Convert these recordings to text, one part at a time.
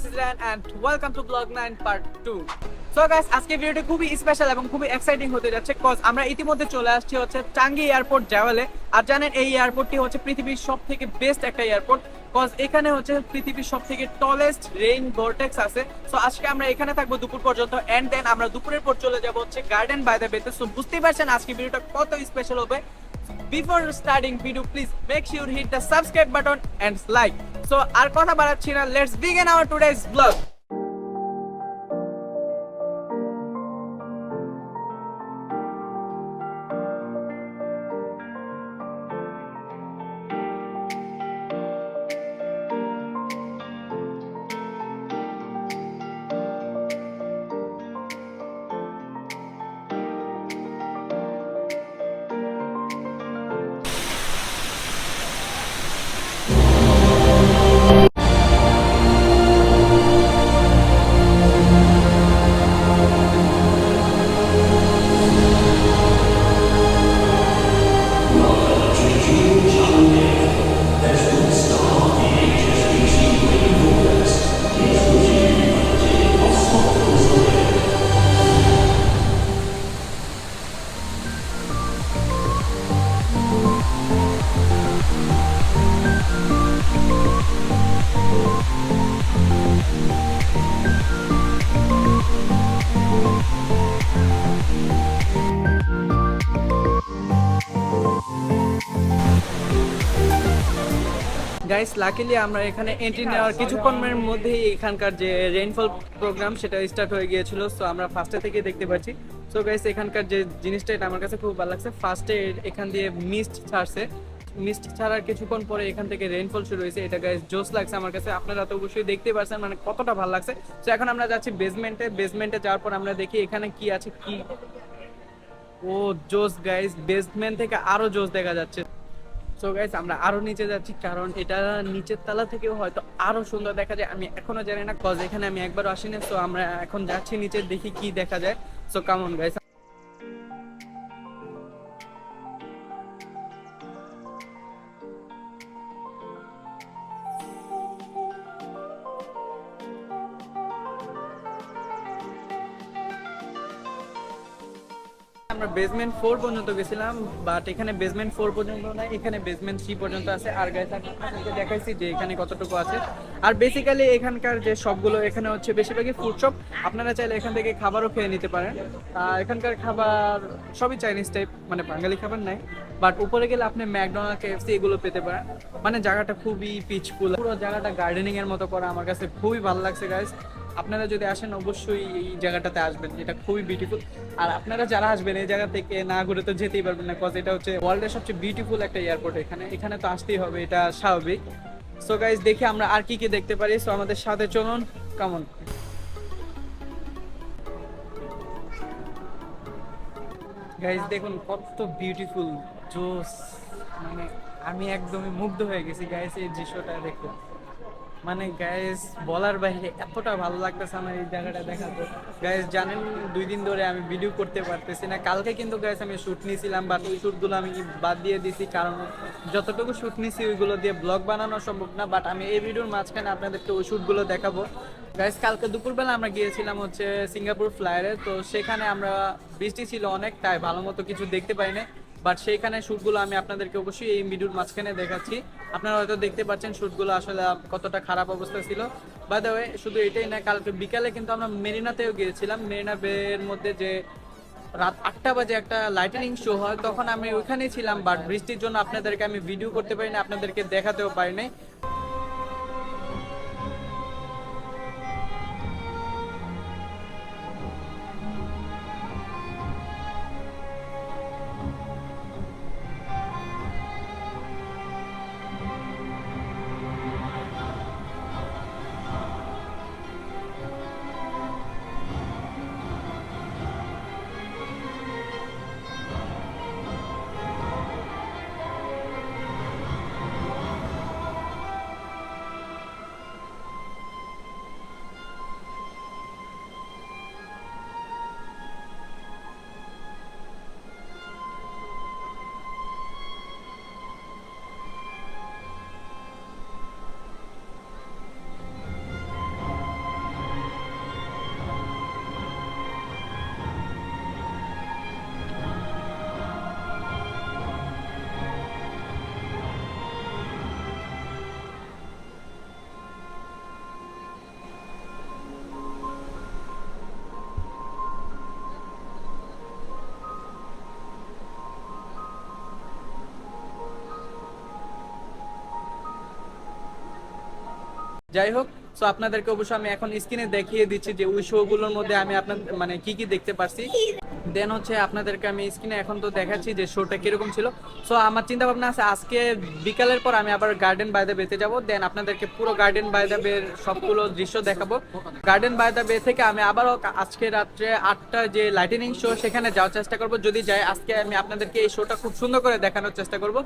this is Ryan and welcome to Vlog 9 Part 2. So guys, আজকে ভিডিওটি খুবই special এবং খুবই এক্সাইটিং হতে যাচ্ছে কজ আমরা ইতিমধ্যে চলে আসছি হচ্ছে টাঙ্গী এয়ারপোর্ট জাওয়ালে। আর জানেন এই এয়ারপোর্টটি হচ্ছে পৃথিবীর সবথেকে বেস্ট একটা এয়ারপোর্ট কজ এখানে হচ্ছে পৃথিবীর সবথেকে টলেস্ট রেইন ভর্টেক্স আছে। সো আজকে আমরা এখানে থাকবো দুপুর পর্যন্ত এন্ড দেন আমরা দুপুরের পর চলে যাব হচ্ছে গার্ডেন বাই দ্য বেতে। সো বুঝতেই পারছেন আজকে ভিডিওটা কত স্পেশাল হবে। Before starting video, please make sure you hit the subscribe button and like. So আর কথা বাড়াচ্ছি না, let's begin our today's vlog. Guys luckily আমরা এখানে এন্ট্রি নেওয়ার কিছুক্ষণের মধ্যেই এখানকার যে রেইনফল প্রোগ্রাম সেটা স্টার্ট হয়ে গিয়েছিল। সো আমরা ফার্স্টে থেকে দেখতে পাচ্ছি। সো গাইস এখানকার যে জিনিসটা এটা আমার কাছে খুব ভালো লাগছে। ফার্স্টে এখান দিয়ে মিস্ট ছাড়ছে, মিস্ট ছাড়ার কিছুক্ষণ পরে এখান থেকে রেইনফল শুরু হয়েছে। এটা গাইস জোস লাগছে আমার কাছে, আপনারা তো অবশ্যই দেখতে পাচ্ছেন মানে কতটা ভালো লাগছে। তো এখন আমরা যাচ্ছি বেসমেন্টে যাওয়ার পর আমরা দেখি এখানে কি আছে। কি ও জোস গাইস, বেসমেন্ট থেকে আরো জোস দেখা যাচ্ছে। সো গাইস আমরা আরো নিচে যাচ্ছি কারণ এটা নিচের তলা থেকেও হয়তো আরো সুন্দর দেখা যায়। আমি এখনো জানি না কজ এখানে আমি একবারও আসিনি। সো আমরা এখন যাচ্ছি নিচে, দেখি কি দেখা যায়। So come on guys. আমরা বেসমেন্ট 4 পর্যন্ত গেছিলাম, বাট এখানে বেসমেন্ট 4 পর্যন্ত না, এখানে বেসমেন্ট 3 পর্যন্ত আছে। আর গাইস আপনাদেরকে দেখাইছি যে এখানে কতটুকু আছে। আর বেসিক্যালি এখানকার যে সবগুলো এখানে হচ্ছে বেশিরভাগই ফুড শপ, আপনারা চাইলে এখান থেকে খাবারও খেয়ে নিতে পারেন। এখানকার খাবার সবই চাইনিজ টাইপ, মানে বাঙালি খাবার নাই। বাট উপরে গেলে আপনি ম্যাকডোনাল্ড, কেএফসি এগুলো পেতে পারেন। মানে জায়গাটা খুবই পিচফুল, পুরো জায়গাটা গার্ডেনিং এর মতো করা, আমার কাছে খুবই ভালো লাগছে গাইস। আপনারা যদি আসেন অবশ্যই এই জায়গাটাতে আসবেন, এটা খুবই বিউটিফুল। আর আপনারা যারা আসবেন এই জায়গা থেকে না ঘুরে তো যেতেই পারবেন না কজ এটা হচ্ছে ওয়ার্ল্ডের সবচেয়ে বিউটিফুল একটা এয়ারপোর্ট। এখানে তো আসতেই হবে, এটা স্বাভাবিক। সো গাইস দেখি আমরা আর কি কি দেখতে পারি। সো আমাদের সাথে চলুন, কেমন গাইস দেখুন কত বিউটিফুল জোস। মানে আমি একদমই মুগ্ধ হয়ে গেছি গাইস এই দৃশ্যটা দেখে। মানে গাইস বলার বাইরে এতটা ভালো লাগতেছে আমার এই জায়গাটা দেখাতে। গাইস জানেন 2 দিন ধরে আমি ভিডিও করতে পারতেছি না। কালকে কিন্তু গাইস আমি শুট নিয়েছিলাম, বাট ওই শ্যুটগুলো আমি বাদ দিয়ে দিছি কারণ যতটুকু শ্যুট নিয়েছি ওইগুলো দিয়ে ব্লগ বানানো সম্ভব না। বাট আমি এই ভিডিওর মাঝখানে আপনাদেরকে ওই শ্যুটগুলো দেখাবো। গাইস কালকে দুপুরবেলা আমরা গিয়েছিলাম হচ্ছে সিঙ্গাপুর ফ্লায়ারে। তো সেখানে আমরা বৃষ্টি ছিল অনেক, তাই ভালো মতো কিছু দেখতে পাই না। বাট সেইখানে শ্যুটগুলো আমি আপনাদেরকে অবশ্যই এই ভিডিওর মাঝখানে দেখাচ্ছি। আপনারা হয়তো দেখতে পাচ্ছেন শ্যুটগুলো আসলে কতটা খারাপ অবস্থা ছিল। বাই দ্য ওয়ে শুধু এটাই না, কালকে বিকালে কিন্তু আমরা মেরিনাতেও গিয়েছিলাম। মেরিনা বের মধ্যে যে রাত 8টা বাজে একটা লাইটিনিং শো হয়, তখন আমি ওইখানেই ছিলাম। বাট বৃষ্টির জন্য আপনাদেরকে আমি ভিডিও করতে পারিনি, আপনাদেরকে দেখাতেও পারিনি। যাই হোক, সো আপনাদেরকে অবশ্যই আমি এখন স্ক্রিনে দেখিয়ে দিচ্ছি যে ওই শোগুলোর মধ্যে আমি আপনাদের মানে কি কি দেখতে পারছি। দেন হচ্ছে আপনাদেরকে আমি স্ক্রিনে এখন তো দেখাচ্ছি যে শোটা কিরকম ছিল। সো আমার চিন্তা ভাবনা আছে আজকে বিকালের পর আমি আবার গার্ডেন বাই দ্য বেতে যাবো, দেন আপনাদেরকে পুরো গার্ডেন বাই দ্য বে সবগুলো দৃশ্য দেখাবো। গার্ডেন বাই দ্য বে থেকে আমি আবারও আজকে রাত্রে 8টা যে লাইটিনিং শো সেখানে যাওয়ার চেষ্টা করব, যদি যাই আজকে আমি আপনাদেরকে এই শোটা খুব সুন্দর করে দেখানোর চেষ্টা করব।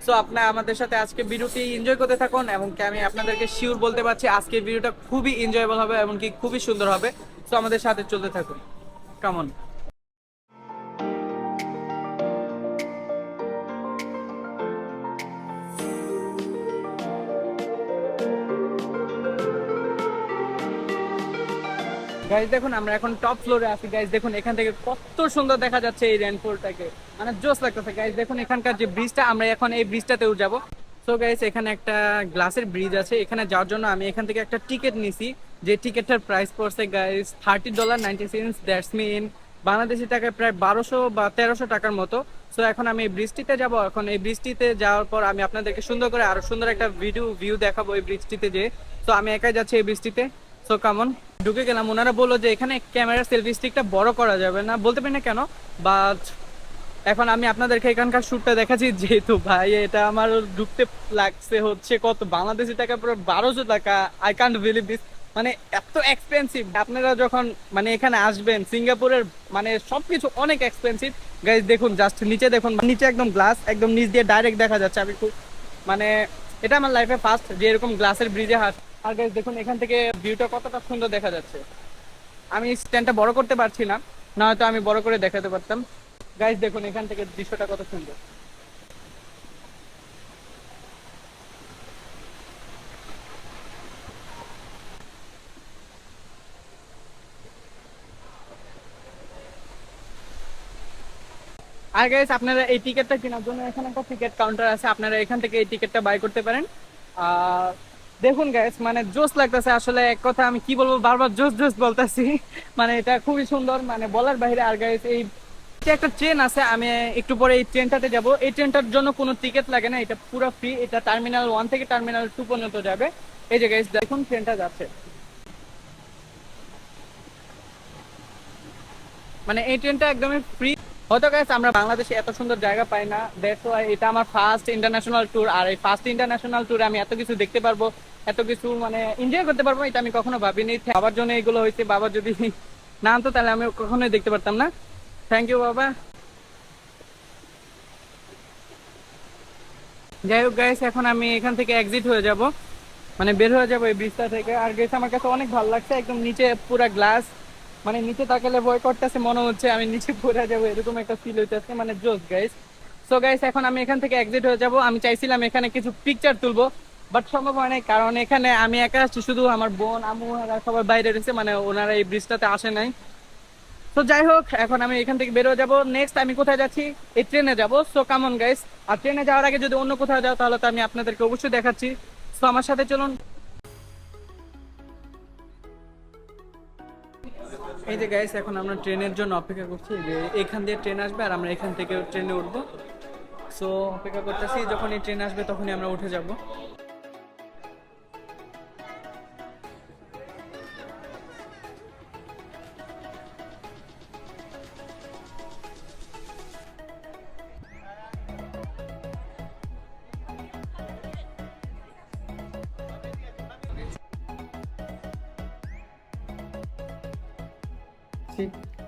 সো আপনারা আমাদের সাথে আজকে ভিডিওটি এনজয় করতে থাকুন, এবং আমি আপনাদেরকে শিওর বলতে পারছি আজকে ভিডিওটা খুবই এনজয়েবল হবে এবং কি খুবই সুন্দর হবে। সো আমাদের সাথে চলতে থাকুন, কেমন। গাইজ দেখুন আমরা এখন টপ ফ্লোরে আছি। গাইজ দেখুন এখান থেকে কত সুন্দর দেখা যাচ্ছে এই রেনফোর্টটাকে, মানে জোস লাগতেছে। গাইজ দেখুন এখানকার যে ব্রিজটা, আমরা এখন এই ব্রিজটাতেও যাব। সো গাইজ এখানে একটা গ্লাসের ব্রিজ আছে, এখানে যাওয়ার জন্য আমি এখান থেকে একটা টিকিট নিছি, যে টিকিটটার প্রাইস পড়ছে গাইজ $30.90। দ্যাটস মিন বাংলাদেশি টাকায় প্রায় 1200 বা 1300 টাকার মতো। সো এখন আমি এই ব্রিজটিতে যাব। এখন এই ব্রিজটিতে যাওয়ার পর আমি আপনাদেরকে সুন্দর করে আরো সুন্দর একটা ভিউ দেখাবো এই ব্রিজটিতে যে। তো আমি একাই যাচ্ছি এই ব্রিজটিতে। সো কেমন ঢুকে গেলাম, ওনারা বললো যে এখানে ক্যামেরার সেলফি স্টিকটা বড় করা যাবে না, বলতে পারি না কেন, বাট এখন আমি আপনাদেরকে এখানকার শ্যুটটা দেখাচ্ছি, যেহেতু ভাই এটা আমার ঢুকতে লাগছে হচ্ছে কত বাংলাদেশি টাকা, পুরো 1200 টাকা। আই কান্ট বিলিভ দিস, মানে এত এক্সপেন্সিভ। আপনারা যখন মানে এখানে আসবেন সিঙ্গাপুরের মানে সবকিছু অনেক এক্সপেন্সিভ। গাইজ দেখুন জাস্ট নিচে দেখুন, নিচে একদম গ্লাস, একদম নিচ দিয়ে ডাইরেক্ট দেখা যাচ্ছে। আমি খুব মানে এটা আমার লাইফে ফার্স্ট যে এরকম গ্লাসের ব্রিজে হাঁট। আর গাইজ দেখুন এখান থেকে ভিউটা কতটা সুন্দর দেখা যাচ্ছে। আমি স্ট্যান্ডটা বড় করতে পারছি না, না হয়তো আমি বড় করে দেখাতে পারতাম। গাইজ দেখুন এখান থেকে দৃশ্যটা কত সুন্দর। আর গাইজ আপনারা এই টিকিটটা কেনার জন্য এখানে একটা টিকিট কাউন্টার আছে, আপনারা এখান থেকে এই টিকিটটা বাই করতে পারেন। আর দেখুন গাইজ মানে জোস লাগতেছে আসলে, এক কথা আমি কি বলবো, বারবার জোস জোস বলতেছি। মানে এটা খুবই সুন্দর, মানে বলার বাইরে। আর গাইজ এই একটা ট্রেন আছে, আমি একটু পরে এই ট্রেনটাতে যাব। এই ট্রেনটার জন্য কোনো টিকিট লাগে না, এটা পুরো ফ্রি। এটা টার্মিনাল 1 থেকে টার্মিনাল 2 পর্যন্ত যাবে। এই যে গাইজ দেখুন ট্রেনটা যাচ্ছে, মানে এই ট্রেনটা একদমই ফ্রি। হয়তো গাইস আমরা বাংলাদেশে এত সুন্দর জায়গা পাই না, দ্যাটস ওয়াই এটা আমার ফার্স্ট ইন্টারন্যাশনাল ট্যুর। আর এই ফার্স্ট ইন্টারন্যাশনাল ট্যুরে আমি এত কিছু দেখতে পারবো, এত কিছু মানে এনজয় করতে পারবো, এটা আমি কখনো ভাবিনি। বাবার জন্য এগুলো হয়েছে, বাবা যদি না আনতো তাহলে আমি কখনোই দেখতে পারতাম না। থ্যাংক ইউ বাবা। যাই হোক গাইস এখন আমি এখান থেকে এক্সিট হয়ে যাব, মানে বের হয়ে যাবো এই ব্রিজটা থেকে। আর গাইস আমার কাছে অনেক ভালো লাগছে, একদম নিচে পুরা গ্লাস, মানে নিচে তাকালে ভয় করতেছে, মনে হচ্ছে আমি নিচে পড়ে যাবো, এরকম একটা ফিল হইতেছে, মানে জোস গাইস। সো গাইস এখন আমি এখান থেকে এক্সিট হয়ে যাব। আমি চাইছিলাম এখানে কিছু পিকচার তুলবো, বাট সম্ভব হয় নাই, কারণ এখানে আমি একা আসছি, শুধু আমার বোন আম্মু এরা সবাই বাইরে রয়েছে, মানে ওনারা এই ব্রিজটাতে আসে নাই। তো যাই হোক এখন আমি এখান থেকে বেরোয় যাব। নেক্সট আমি কোথায় যাচ্ছি, এই ট্রেনে যাব। So come on guys. আর ট্রেনে যাওয়ার আগে যদি অন্য কোথাও যাও তাহলে তো আমি আপনাদেরকে অবশ্যই দেখাচ্ছি। সো আমার সাথে চলুন। এই যে গাইস এখন আমরা ট্রেনের জন্য অপেক্ষা করছি, যে এখান দিয়ে ট্রেন আসবে আর আমরা এখান থেকে ট্রেনে উঠবো। সো অপেক্ষা করতেছি, যখন এই ট্রেন আসবে তখনই আমরা উঠে যাব।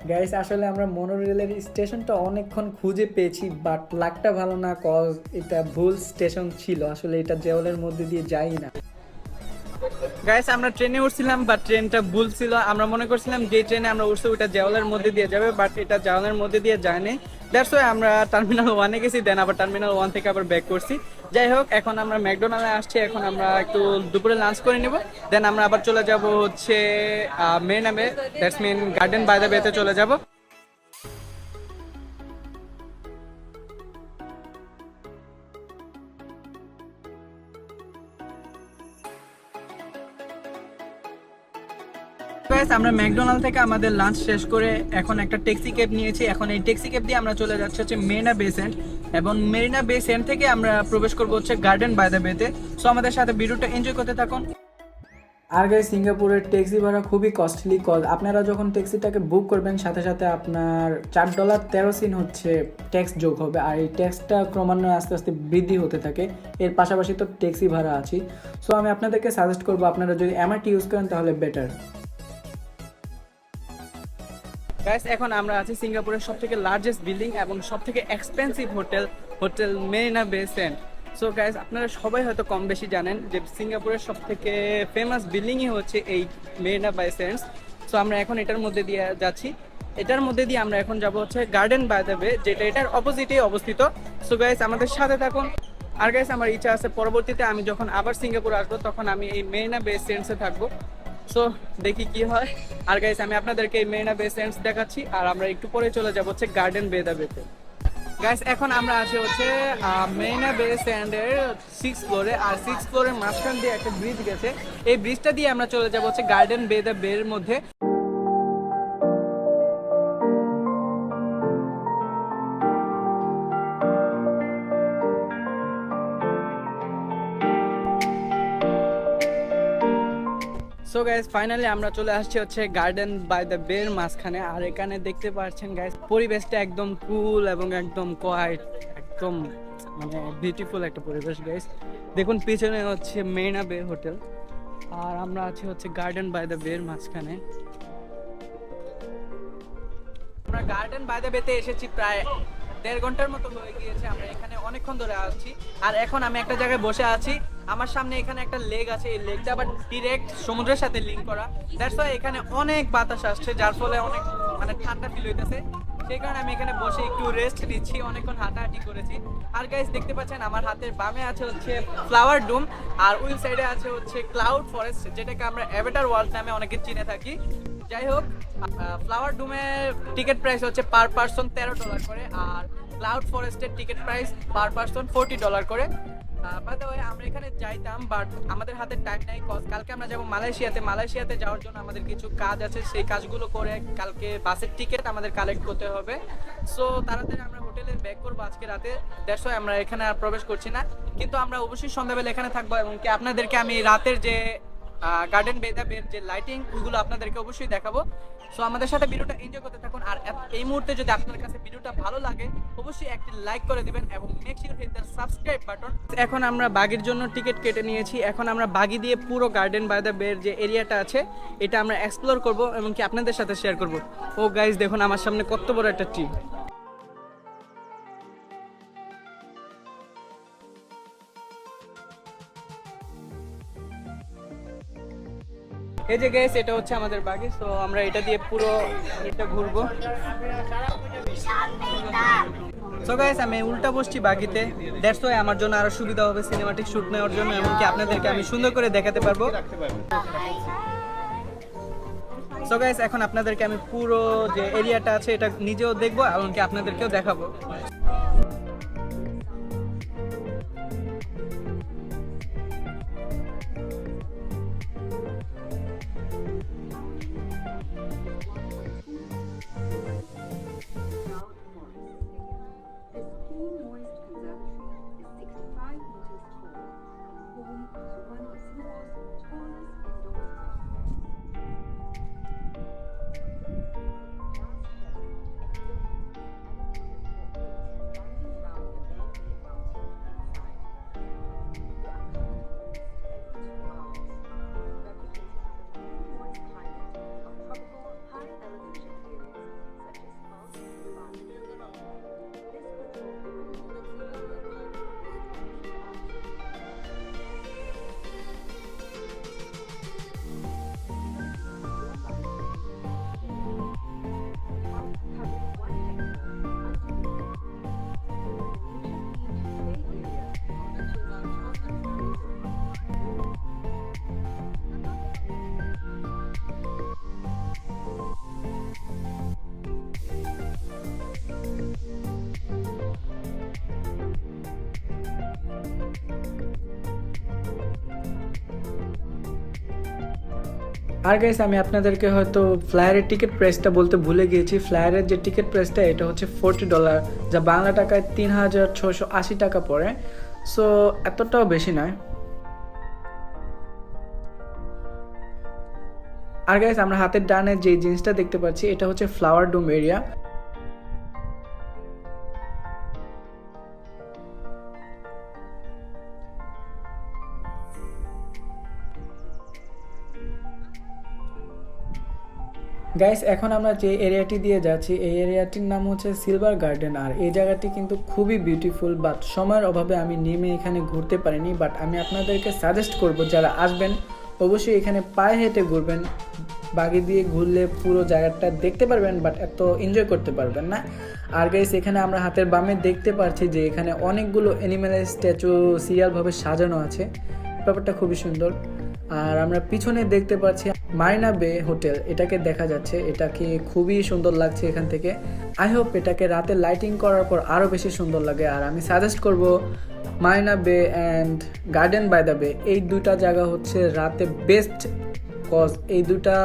গাইস আসলে আমরা মনোরেলের স্টেশনটা অনেকক্ষণ খুঁজে পেয়েছি, বাট লাকটা ভালো না, কজ এটা ভুল স্টেশন ছিল। আসলে এটা জেওলের মধ্যে দিয়ে যাই না। গাইস আমরা ট্রেনে উঠছিলাম, বাট ট্রেনটা ভুল ছিল। আমরা মনে করছিলাম যে ট্রেনে আমরা উঠছি ওটা জেওলের মধ্যে দিয়ে যাবে, বাট এটা জেওলের মধ্যে দিয়ে যায়নি। দ্যাটস ওয়াই আমরা টার্মিনাল 1-এ গেছি, দেন আবার টার্মিনাল 1 থেকে আবার ব্যাক করছি। যাই হোক এখন আমরা ম্যাকডোনাল্ডে আসছি, এখন আমরা একটু দুপুরে লাঞ্চ করে নেব, দেন আমরা আবার চলে যাব হচ্ছে Marina Bay, that's mean garden by the বেতে চলে যাব। গাইস আমরা ম্যাকডোনাল্ড থেকে আমাদের লাঞ্চ শেষ করে এখন একটা ট্যাক্সি ক্যাব নিয়েছি। এখন এই ট্যাক্সি ক্যাব দিয়ে আমরা চলে যাচ্ছি হচ্ছে মেরিনা বে স্যান্ড, এবং মেরিনা বে স্যান্ড থেকে আমরা প্রবেশ করবো হচ্ছে গার্ডেন বাই দ্য বেতে। সো আমাদের সাথে ভিডিওটা এনজয় করতে থাকুন। আর গাইস সিঙ্গাপুরের ট্যাক্সি ভাড়া খুবই কস্টলি, কজ আপনারা যখন ট্যাক্সিটাকে বুক করবেন সাথে সাথে আপনার $4.13 হচ্ছে ট্যাক্স যোগ হবে, আর এই ট্যাক্সটা ক্রমান্বয়ে আস্তে আস্তে বৃদ্ধি হতে থাকে। এর পাশাপাশি তো ট্যাক্সি ভাড়া আছে। সো আমি আপনাদেরকে সাজেস্ট করবো আপনারা যদি এমআরটি ইউজ করেন তাহলে বেটার। গাইস এখন আমরা আছি সিঙ্গাপুরের সবথেকে লার্জেস্ট বিল্ডিং এবং সবথেকে এক্সপেন্সিভ হোটেল মেরিনা বে স্যান্ড। সো গাইস আপনারা সবাই হয়তো কম বেশি জানেন যে সিঙ্গাপুরের সবথেকে ফেমাস বিল্ডিংই হচ্ছে এই মেরিনা বাই স্যান্ডস। সো আমরা এখন এটার মধ্যে দিয়ে যাচ্ছি। এটার মধ্যে দিয়ে আমরা এখন যাব হচ্ছে গার্ডেন বাই দ্য বে, যেটা এটার অপোজিটেই অবস্থিত। সো গাইস আমাদের সাথে থাকুন। আর গাইস আমার ইচ্ছা আছে পরবর্তীতে আমি যখন আবার সিঙ্গাপুর আসবো তখন আমি এই মেরিনা বে স্যান্ডসে থাকবো। সো দেখি কি হয়। আর গাইস আমি আপনাদেরকে এই মেরিনা বে স্যান্ডস দেখাচ্ছি, আর আমরা একটু পরে চলে যাব হচ্ছে গার্ডেন বে দ্য বেতে। গাইস এখন আমরা আছি হচ্ছে মেরিনা বে স্যান্ডের 6th ফ্লোরে, আর 6th ফ্লোরের মাঝখান দিয়ে একটা ব্রিজ গেছে। এই ব্রিজটা দিয়ে আমরা চলে যাব হচ্ছে গার্ডেন বে দ্য বের মধ্যে। সো গাইস ফাইনালি আমরা চলে আসছি হচ্ছে গার্ডেন বাই দ্য বের মাঝখানে, আর এখানে দেখতে পাচ্ছেন গাইস পরিবেশটা একদম কুল এবং একদম কোয়াইট, একদম মানে বিউটিফুল একটা পরিবেশ গাইস। দেখুন পিছনে হচ্ছে মেরিনা বে হোটেল, আর আমরা আছি হচ্ছে গার্ডেন বাই দ্য বের মাঝখানে। আমরা গার্ডেন বাই দ্য বেতে এসেছি প্রায় 1.5 ঘন্টার মতো হয়ে গিয়েছে। আমরা এখানে অনেকক্ষণ ধরে আছি, আর এখন আমি একটা জায়গায় বসে আছি। আমার সামনে এখানে একটা লেক আছে, এই লেকটা আবার ডিরেক্ট সমুদ্রের সাথে লিঙ্ক করা। দ্যাটস ওয়াই এখানে অনেক বাতাস আসছে, যার ফলে অনেক মানে ঠান্ডা ফিল হইতেছে। সেই কারণে আমি এখানে বসে একটু রেস্ট নিচ্ছি, অনেকক্ষণ হাঁটাহাঁটি করেছি। আর গাইস দেখতে পাচ্ছেন আমার হাতের বামে আছে হচ্ছে ফ্লাওয়ার ডুম, আর ওই সাইডে আছে হচ্ছে ক্লাউড ফরেস্ট, যেটাকে আমরা অ্যাভাটার ওয়ার্ল্ড নামে অনেকে চিনে থাকি। যাই হোক, ফ্লাওয়ার ডুমের টিকিট প্রাইস হচ্ছে পার পারসন $13 করে, আর ক্লাউড ফরেস্টের টিকিট প্রাইস পার পারসন $40 করে। বাই দ্য ওয়ে আমরা এখানে যাইতাম, বাট আমাদের হাতে টাইম নাই, কজ কালকে আমরা যাবো মালয়েশিয়াতে যাওয়ার জন্য আমাদের কিছু কাজ আছে। সেই কাজগুলো করে কালকে বাসের টিকিট আমাদের কালেক্ট করতে হবে। সো তাড়াতাড়ি আমরা হোটেলে ব্যাক করবো আজকে রাতে। দ্যাটস ওয়াই আমরা এখানে আর প্রবেশ করছি না, কিন্তু আমরা অবশ্যই সন্ধ্যাবেলা এখানে থাকবো, এবং কি আপনাদেরকে আমি রাতের যে গার্ডেন বে দ্য বের যে লাইটিং ওইগুলো আপনাদেরকে অবশ্যই দেখাবো। সো আমাদের সাথে ভিডিওটা এনজয় করতে থাকুন। আর এই মুহূর্তে যদি আপনার কাছে ভিডিওটা ভালো লাগে অবশ্যই একটি লাইক করে দিবেন এবং make sure hit the subscribe button. এখন আমরা বাগির জন্য টিকিট কেটে নিয়েছি। এখন আমরা বাগি দিয়ে পুরো গার্ডেন বাই দ্য বের যে এরিয়াটা আছে এটা আমরা এক্সপ্লোর করব এবং কি আপনাদের সাথে শেয়ার করব। ও গাইস দেখুন আমার সামনে কত বড় একটা ট্রি। এই যে গাইস এটা হচ্ছে আমাদের বাগি। সো আমরা এটা দিয়ে পুরো এটা ঘুরবো। সো গাইস আমি উল্টা বসছি বাগিতে, দ্যাটস ওয়াই আমার জন্য আরো সুবিধা হবে সিনেমাটিক শুট নেওয়ার জন্য, এমনকি আপনাদেরকে আমি সুন্দর করে দেখাতে পারবো। সো গাইস এখন আপনাদেরকে আমি পুরো যে এরিয়াটা আছে এটা নিজেও দেখবো, এমনকি আপনাদেরকেও দেখাবো। আর গাইস আমি আপনাদেরকে হয়তো ফ্লায়ারের টিকিট প্রাইসটা বলতে ভুলে গিয়েছি। ফ্লায়ারের যে টিকিট প্রাইসটা এটা হচ্ছে $40, যা বাংলা টাকায় 3680 টাকা পড়ে। সো এতটাও বেশি নয়। আর গাইস আমরা হাতের ডানে যে জিনিসটা দেখতে পাচ্ছি এটা হচ্ছে ফ্লাওয়ার ডোম এরিয়া। গাইস এখন আমরা যে এরিয়াটি দিয়ে যাচ্ছি এই এরিয়াটির নাম হচ্ছে সিলভার গার্ডেন। আর এই জায়গাটি কিন্তু খুবই বিউটিফুল, বাট সময়ের অভাবে আমি নেমে এখানে ঘুরতে পারিনি। বাট আমি আপনাদেরকে সাজেস্ট করব যারা আসবেন অবশ্যই এখানে পায়ে হেঁটে ঘুরবেন। বাগি দিয়ে ঘুরলে পুরো জায়গাটা দেখতে পারবেন, বাট এত এনজয় করতে পারবেন না। আর গাইস এখানে আমরা হাতের বামে দেখতে পাচ্ছি যে এখানে অনেকগুলো অ্যানিমেলের স্ট্যাচু সিরিয়ালভাবে সাজানো আছে, ব্যাপারটা খুবই সুন্দর। আর আমরা পিছনে দেখতে পাচ্ছি মারিনা বে হোটেল, এটাকে দেখা যাচ্ছে, এটাকে খুবই সুন্দর লাগছে এখান থেকে। আই হোপ এটাকে রাতে লাইটিং করার পর আরও বেশি সুন্দর লাগে। আর আমি সাজেস্ট করব মারিনা বে অ্যান্ড গার্ডেন বাই দ্য বে, এই দুটা জায়গা হচ্ছে রাতে বেস্ট। কজ এই দুটা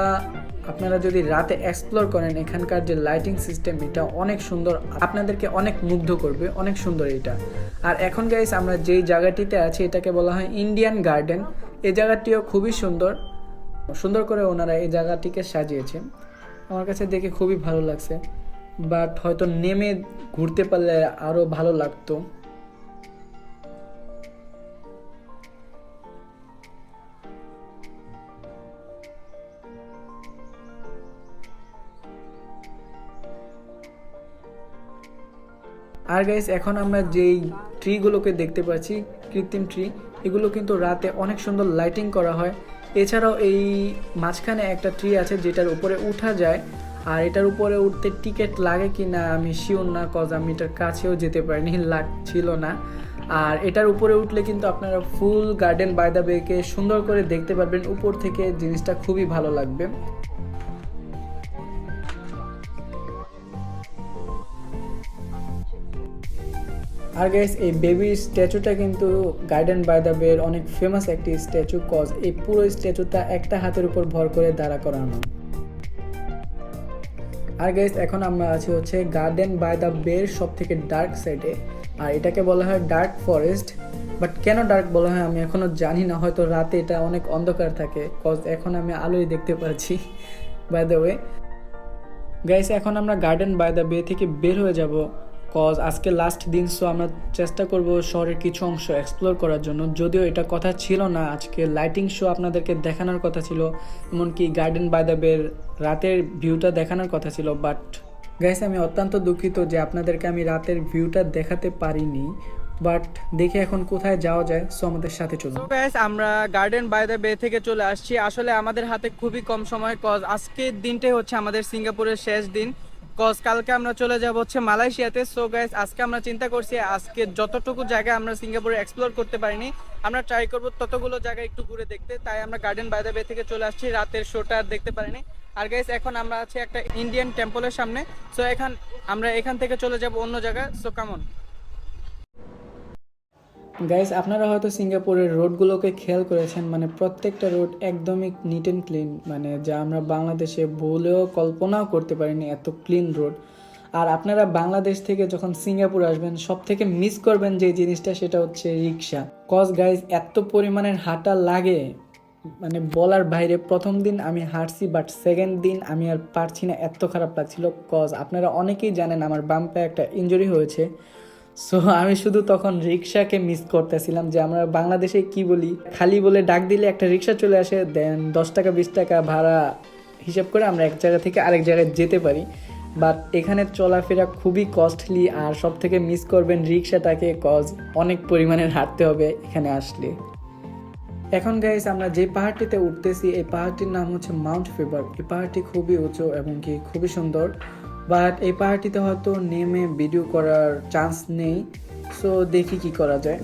আপনারা যদি রাতে এক্সপ্লোর করেন, এখানকার যে লাইটিং সিস্টেম এটা অনেক সুন্দর, আপনাদেরকে অনেক মুগ্ধ করবে, অনেক সুন্দর এটা। আর এখন গাইস আমরা যেই জায়গাটিতে আছি এটাকে বলা হয় ইন্ডিয়ান গার্ডেন। এই জায়গাটিও খুবই সুন্দর, সুন্দর করে ওনারা এই জায়গাটিকে সাজিয়েছে। আমার কাছে দেখে খুবই ভালো লাগছে, বাট হয়তো নেমে ঘুরতে পারলে আরও ভালো লাগতো। আর গাইস এখন আমরা যেই ট্রিগুলোকে দেখতে পাচ্ছি, কৃত্রিম ট্রি, এগুলো কিন্তু রাতে অনেক সুন্দর লাইটিং করা হয়। এছাড়াও এই মাঝখানে একটা ট্রি আছে যেটার উপরে উঠা যায়। আর এটার উপরে উঠতে টিকিট লাগে কি না আমি শিওর না, কজ আমি এটার কাছেও যেতে পারিনি, লাগছিল না। আর এটার উপরে উঠলে কিন্তু আপনারা ফুল গার্ডেন বাই দ্য বেকে সুন্দর করে দেখতে পারবেন উপর থেকে, জিনিসটা খুবই ভালো লাগবে। আর গাইস এই বেবি স্ট্যাচুটা কিন্তু গার্ডেন বাই দ্য বে অনেক ফেমাস একটি স্ট্যাচু, কজ এই পুরো স্ট্যাচুটা একটা হাতের উপর ভর করে দাঁড়া করানো। আর গাইস এখন আমরা আছি হচ্ছে গার্ডেন বাই দ্য বের সব থেকে ডার্ক সাইডে, আর এটাকে বলা হয় ডার্ক ফরেস্ট। বাট কেন ডার্ক বলা হয় আমি এখনো জানি না, হয়তো রাতে এটা অনেক অন্ধকার থাকে, কজ এখন আমি আলোয় দেখতে পাচ্ছি। বাই দ্য ওয়ে গাইস এখন আমরা গার্ডেন বাই দ্য বে থেকে বের হয়ে যাব, কজ আজকে লাস্ট দিন। সো আমরা চেষ্টা করব শহরের কিছু অংশ এক্সপ্লোর করার জন্য, যদিও এটা কথা ছিল না, আজকে লাইটিং শো আপনাদেরকে দেখানোর কথা ছিল, এমনকি গার্ডেন বাই দ্য বের রাতের ভিউটা দেখানোর কথা ছিল। বাট গাইস আমি অত্যন্ত দুঃখিত যে আপনাদেরকে আমি রাতের ভিউটা দেখাতে পারিনি। বাট দেখে এখন কোথায় যাওয়া যায়, সো আমাদের সাথে চলুন। তো গাইস আমরা গার্ডেন বাই দ্য বে থেকে চলে আসছি। আসলে আমাদের হাতে খুবই কম সময়, কজ আজকের দিনটাই হচ্ছে আমাদের সিঙ্গাপুরের শেষ দিন, কজ কালকে আমরা চলে যাব হচ্ছে মালয়েশিয়াতে। সো গাইস আজকে আমরা চিন্তা করছি আজকে যতটুকু জায়গা আমরা সিঙ্গাপুরে এক্সপ্লোর করতে পারিনি, আমরা ট্রাই করব ততগুলো জায়গা একটু ঘুরে দেখতে। তাই আমরা গার্ডেন বাই দ্য বে থেকে চলে আসছি, রাতের শোটা দেখতে পারিনি। আর গাইস এখন আমরা আছি একটা ইন্ডিয়ান টেম্পলের সামনে। সো আমরা এখান থেকে চলে যাব অন্য জায়গায়। সো কেমন গাইস আপনারা হয়তো সিঙ্গাপুরের রোডগুলোকে খেয়াল করেছেন, মানে প্রত্যেকটা রোড একদমই নিট অ্যান্ড ক্লিন, মানে যা আমরা বাংলাদেশে বলেও কল্পনাও করতে পারিনি এত ক্লিন রোড। আর আপনারা বাংলাদেশ থেকে যখন সিঙ্গাপুর আসবেন সব থেকে মিস করবেন যে জিনিসটা, সেটা হচ্ছে রিক্সা। কজ গাইস এত পরিমাণের হাঁটা লাগে মানে বলার বাইরে। প্রথম দিন আমি হাঁটছি, বাট সেকেন্ড দিন আমি আর পারছি না, এত খারাপ লাগছিল। কজ আপনারা অনেকেই জানেন আমার বাম পায়ে একটা ইনজুরি হয়েছে। সো আমি শুধু তখন রিক্সাকে মিস করতেছিলাম, যে আমরা বাংলাদেশে কি বলি, খালি বলে ডাক দিলে একটা রিক্সা চলে আসে, দেন 10 টাকা 20 টাকা ভাড়া হিসাব করে আমরা এক জায়গা থেকে আরেক জায়গায় যেতে পারি। বাট এখানে চলাফেরা খুবই কস্টলি, আর সব থেকে মিস করবেন রিক্সাটাকে, কজ অনেক পরিমাণের হাঁটতে হবে এখানে আসলে। এখন গাইস আমরা যে পাহাড়টিতে উঠতেছি এই পাহাড়টির নাম হচ্ছে মাউন্ট ফেবার। এই পাহাড়টি খুবই উঁচু এবং কি খুবই সুন্দর, বাট এই পাহাড়টিতে হয়তো নেমে ভিডিও করার চান্স নেই। সো দেখি কি করা যায়।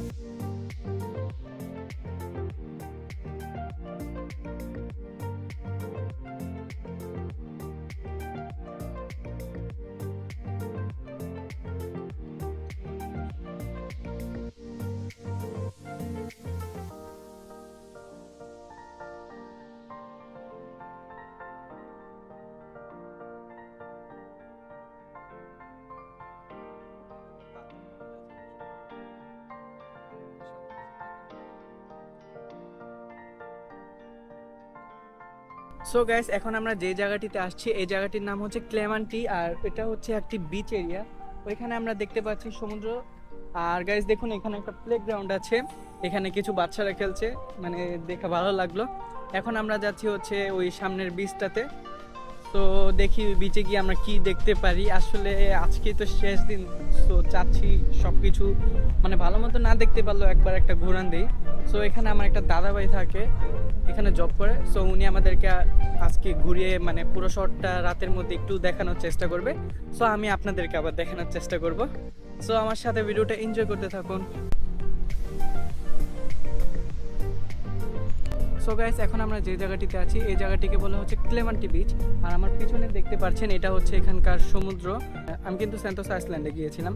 সো গাইস, এখন আমরা যে জায়গাটিতে আসছি এই জায়গাটির নাম হচ্ছে ক্লেমান্টি, আর এটা হচ্ছে একটি বিচ এরিয়া। ওইখানে আমরা দেখতে পাচ্ছি সমুদ্র। আর গাইস দেখুন, এখানে একটা প্লেগ্রাউন্ড আছে, এখানে কিছু বাচ্চারা খেলছে, মানে দেখে ভালো লাগলো। এখন আমরা যাচ্ছি হচ্ছে ওই সামনের বিচটাতে। তো দেখি বিচে গিয়ে আমরা কি দেখতে পারি। আসলে আজকে তো শেষ দিন, তো চাচ্ছি সব কিছু মানে ভালো মতো না দেখতে পারলেও একবার একটা ঘোরান দিই। সো এখানে আমার একটা দাদাভাই থাকে, এখানে জব করে। সো উনি আমাদেরকে আজকে ঘুরিয়ে মানে পুরো শহরটা রাতের মধ্যে একটু দেখানোর চেষ্টা করবে। সো আমি আপনাদেরকে আবার দেখানোর চেষ্টা করব। সো আমার সাথে ভিডিওটা এনজয় করতে থাকুন। সো গাইস, এখন আমরা যে জায়গাটিতে আছি এই জায়গাটিকে বলা হচ্ছে ক্লেমান্টি বিচ। আর আমার পিছনে দেখতে পাচ্ছেন এটা হচ্ছে এখানকার সমুদ্র। আমি কিন্তু সেন্টোসা আইসল্যান্ডে গিয়েছিলাম,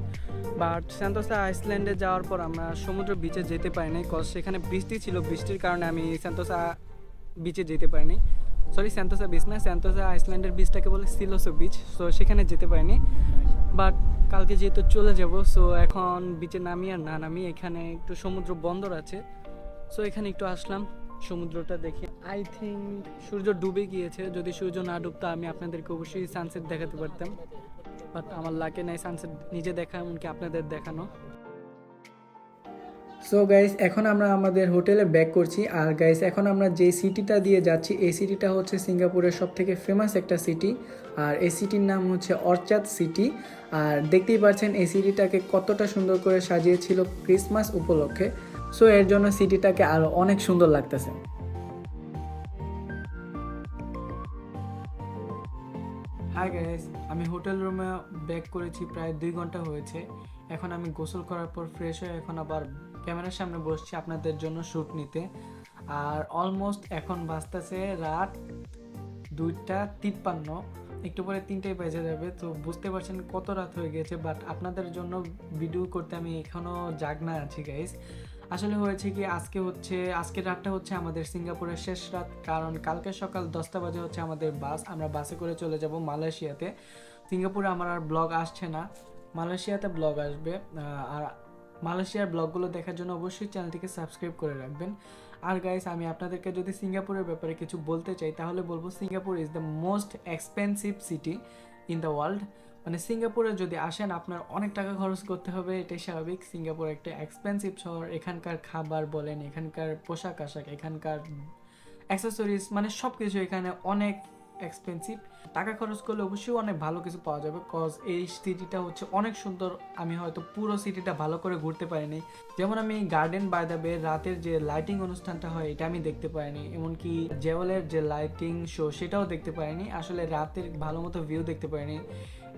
বাট সেন্টোসা আইসল্যান্ডে যাওয়ার পর আমরা সমুদ্র বিচে যেতে পারিনি, কজ সেখানে বৃষ্টি ছিল। বৃষ্টির কারণে আমি সেন্টোসা বিচে যেতে পারিনি। সরি, সেন্টোসা বিচ না, সেন্টোসা আইসল্যান্ডের বিচটাকে বলে সিলোসো বিচ। সো সেখানে যেতে পারিনি, বাট কালকে যেহেতু চলে যাব, সো এখন বিচে নামি আর না নামি এখানে একটু সমুদ্র বন্দর আছে। সো এখানে একটু আসলাম সমুদ্রটা দেখে। আই থিঙ্ক সূর্য ডুবে গিয়েছে, যদি সূর্য না ডুবতো আমি আপনাদেরকে অবশ্যই সানসেট দেখাতে পারতাম, বাট আমার লাগে নাই সানসেট নিজে দেখা, এমনকি আপনাদের দেখানো। সো গাইস, এখন আমরা আমাদের হোটেলে ব্যাক করছি। আর গাইস, এখন আমরা যে সিটিটা দিয়ে যাচ্ছি এই সিটিটা হচ্ছে সিঙ্গাপুরের সব থেকে ফেমাস একটা সিটি, আর এই সিটির নাম হচ্ছে অর্চাড সিটি। আর দেখতেই পাচ্ছেন এই সিটিটাকে কতটা সুন্দর করে সাজিয়েছিল ক্রিসমাস উপলক্ষে। সো এর জন্য সিটিটাকে আরও অনেক সুন্দর লাগতেছে। হাই গাইস, আমি হোটেল রুমে ব্যাক করেছি, প্রায় 2 ঘন্টা হয়েছে। এখন আমি গোসল করার পর ফ্রেশ হয়ে এখন আবার ক্যামেরার সামনে বসছি আপনাদের জন্য শ্যুট নিতে। আর অলমোস্ট এখন বাজতেছে রাত 2:53, একটু পরে 3টায় বেজে যাবে। তো বুঝতে পারছেন কত রাত হয়ে গেছে, বাট আপনাদের জন্য ভিডিও করতে আমি এখনও জাগনা আছি গাইস। আসলে হয়েছে কি, আজকের রাতটা হচ্ছে আমাদের সিঙ্গাপুরের শেষ রাত, কারণ কালকে সকাল 10টা বাজে হচ্ছে আমাদের বাস। আমরা বাসে করে চলে যাব মালয়েশিয়াতে। সিঙ্গাপুরে আমার আর ব্লগ আসছে না, মালয়েশিয়াতে ব্লগ আসবে। আর মালয়েশিয়ার ব্লগগুলো দেখার জন্য অবশ্যই চ্যানেলটিকে সাবস্ক্রাইব করে রাখবেন। আর গাইস, আমি আপনাদেরকে যদি সিঙ্গাপুরের ব্যাপারে কিছু বলতে চাই তাহলে বলবো Singapore is the most expensive city in the world. মানে সিঙ্গাপুরে যদি আসেন আপনার অনেক টাকা খরচ করতে হবে, এটাই স্বাভাবিক। সিঙ্গাপুর একটা এক্সপেন্সিভ শহর, এখানকার খাবার বলেন, এখানকার পোশাক আশাক, এখানকার অ্যাক্সেসরিজ, মানে সব কিছু এখানে অনেক এক্সপেন্সিভ। টাকা খরচ করলে অবশ্যই অনেক ভালো কিছু পাওয়া যাবে, কজ এই সিটিটা হচ্ছে অনেক সুন্দর। আমি হয়তো পুরো সিটিটা ভালো করে ঘুরতে পারিনি, যেমন আমি গার্ডেন বাই দ্য বে রাতের যে লাইটিং অনুষ্ঠানটা হয় এটা আমি দেখতে পারিনি, এমনকি জেওয়ালের যে লাইটিং শো সেটাও দেখতে পারিনি। আসলে রাতের ভালো মতো ভিউ দেখতে পারিনি।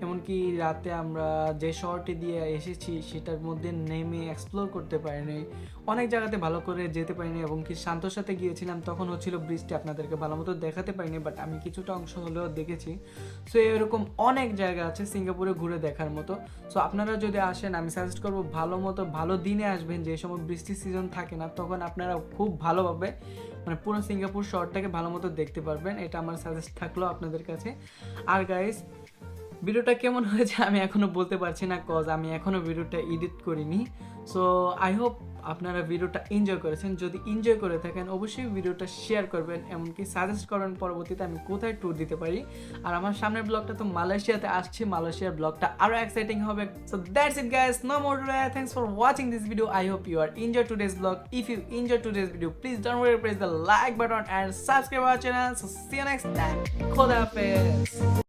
এমনকি রাতে আমরা যে শহরটি দিয়ে এসেছি সেটার মধ্যে নেমে এক্সপ্লোর করতে পারিনি, অনেক জায়গাতে ভালো করে যেতে পারিনি। এবং কি শান্তর সাথে গিয়েছিলাম, তখন হচ্ছিল বৃষ্টি, আপনাদেরকে ভালো মতো দেখাতে পারিনি, বাট আমি কিছুটা অংশ হলেও দেখেছি। সো এরকম অনেক জায়গা আছে সিঙ্গাপুরে ঘুরে দেখার মতো। সো আপনারা যদি আসেন আমি সাজেস্ট করবো ভালো দিনে আসবেন, যে সময় বৃষ্টির সিজন থাকে না, তখন আপনারা খুব ভালোভাবে মানে পুরো সিঙ্গাপুর শহরটাকে ভালো মতো দেখতে পারবেন। এটা আমার সাজেস্ট থাকলো আপনাদের কাছে। আর গাইস, ভিডিওটা কেমন হয়েছে আমি এখনও বলতে পারছি না, কজ আমি এখনও ভিডিওটা এডিট করিনি। সো আই হোপ আপনারা ভিডিওটা এনজয় করেছেন। যদি এনজয় করে থাকেন অবশ্যই ভিডিওটা শেয়ার করবেন, এমনকি সাজেস্ট করবেন পরবর্তীতে আমি কোথায় ট্যুর দিতে পারি। আর আমার সামনের ব্লগটা তো মালয়েশিয়াতে আসছে, মালয়েশিয়ার ব্লগটা আরও এক্সাইটিং হবে। So that's it guys, no more today. Thanks for watching this video. I hope you are enjoy today's blog. If you enjoy today's video, please don't forget to press the like button and subscribe our channel. So see you next time. Khuda Hafiz.